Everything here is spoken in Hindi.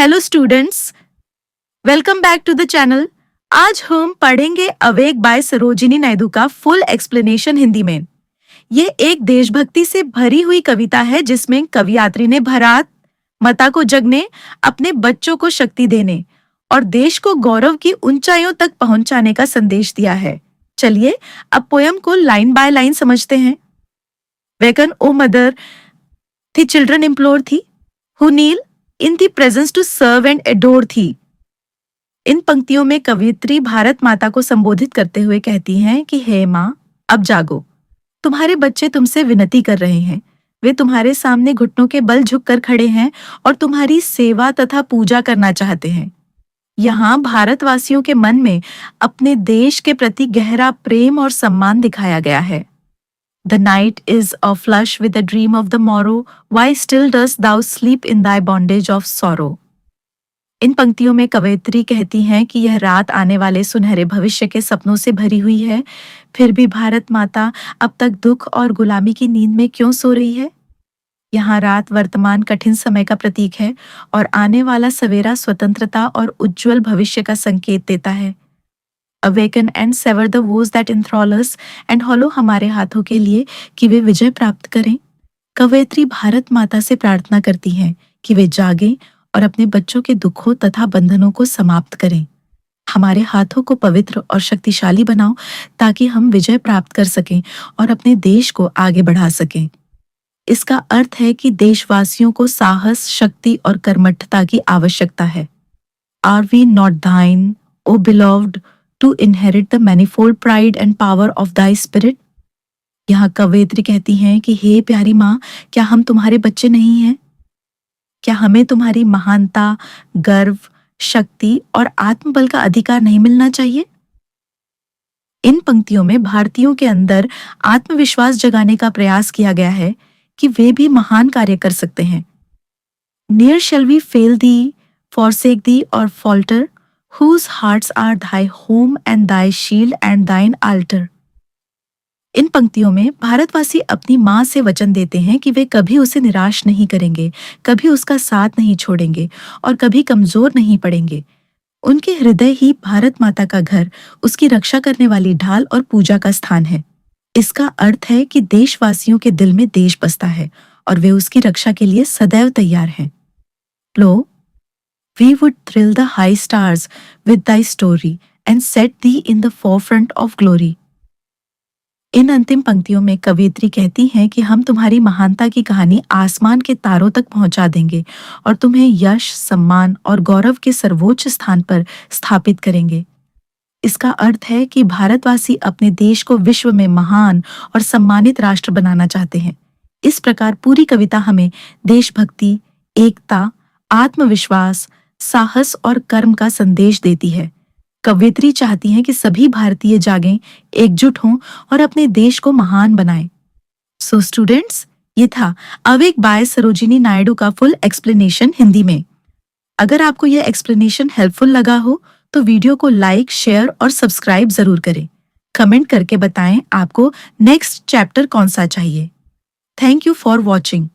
Hello students, welcome back to the channel. आज हम पढ़ेंगे अवेक बाय सरोजिनी नायडू का फुल एक्सप्लेनेशन हिंदी में। ये एक देशभक्ति से भरी हुई कविता है जिसमें कवियात्री ने भारत माता को जगने, अपने बच्चों को शक्ति देने और देश को गौरव की ऊंचाइयों तक पहुंचाने का संदेश दिया है। चलिए अब पोयम को लाइन बाय लाइन समझते हैं। Waken O mother thy children implore thee, who kneel in thy presence to serve and adore thee. इन पंक्तियों में कवियत्री भारत माता को संबोधित करते हुए कहती हैं कि हे माँ, अब जागो, तुम्हारे बच्चे तुमसे विनती कर रहे हैं। वे तुम्हारे सामने घुटनों के बल झुककर खड़े हैं और तुम्हारी सेवा तथा पूजा करना चाहते हैं। यहाँ भारतवासियों के मन में अपने देश के प्रति गहरा प्रेम और सम्मान दिखाया गया है। The night is aflush with the dream of the morrow. Why still dost thou sleep in thy bondage of sorrow? इन पंक्तियों में कवयित्री कहती हैं कि यह रात आने वाले सुनहरे भविष्य के सपनों से भरी हुई है, फिर भी भारत माता अब तक दुख और गुलामी की नींद में क्यों सो रही है? यहाँ रात वर्तमान कठिन समय का प्रतीक है और आने वाला सवेरा स्वतंत्रता और उज्जवल भविष्य का संकेत देता है। Awaken and sever the woes that enthrall us and hollow हमारे हाथों के लिए कि वे विजय प्राप्त करें। कवयित्री भारत माता से प्रार्थना करती हैं कि वे जागें और अपने बच्चों के दुखों तथा बंधनों को समाप्त करें। हमारे हाथों को पवित्र और शक्तिशाली बनाओ ताकि हम विजय प्राप्त कर सकें और अपने देश को आगे बढ़ा सकें। इसका अर्थ है कि देशवासियों को साहस, शक्ति और कर्मठता की आवश्यकता है। Are we not thine, O beloved, to inherit the manifold pride and power of thy spirit? यहाँ कवयित्री कहती हैं कि हे प्यारी माँ, क्या हम तुम्हारे बच्चे नहीं हैं? क्या हमें तुम्हारी महानता, गर्व, शक्ति और आत्मबल का अधिकार नहीं मिलना चाहिए? इन पंक्तियों में भारतीयों के अंदर आत्मविश्वास जगाने का प्रयास किया गया है कि वे भी महान कार्य कर सकते हैं। Ne'er shall we fail thee, forsake thee or falter, whose hearts are thy home and thy shield and thine altar. इन पंक्तियों में भारतवासी अपनी माँ से वचन देते हैं कि वे कभी उसे निराश नहीं करेंगे, कभी उसका साथ नहीं छोड़ेंगे और कभी कमजोर नहीं पड़ेंगे। उनके हृदय ही भारत माता का घर, उसकी रक्षा करने वाली ढाल और पूजा का स्थान है। इसका अर्थ है कि देशवासियों के दिल में देश बसता है और वे उसकी रक्षा के लिए सदैव तैयार हैं। लो, we would thrill the high stars with thy story and set thee in the forefront of glory. इन अंतिम पंक्तियों में कवयित्री कहती हैं कि हम तुम्हारी महानता की कहानी आसमान के तारों तक पहुंचा देंगे और तुम्हें यश, सम्मान और गौरव के सर्वोच्च स्थान पर स्थापित करेंगे। इसका अर्थ है कि भारतवासी अपने देश को विश्व में महान और सम्मानित राष्ट्र बनाना चाहते हैं। इस प्रकार पूरी कविता हमें देशभक्ति, एकता, आत्मविश्वास, साहस और कर्म का संदेश देती है। कवयित्री चाहती हैं कि सभी भारतीय जागें, एकजुट हों और अपने देश को महान बनाएं। सो स्टूडेंट्स, ये था अवेक बाय सरोजिनी नायडू का फुल एक्सप्लेनेशन हिंदी में। अगर आपको यह एक्सप्लेनेशन हेल्पफुल लगा हो तो वीडियो को लाइक, शेयर और सब्सक्राइब जरूर करें। कमेंट करके बताएं आपको नेक्स्ट चैप्टर कौन सा चाहिए। Thank you for watching.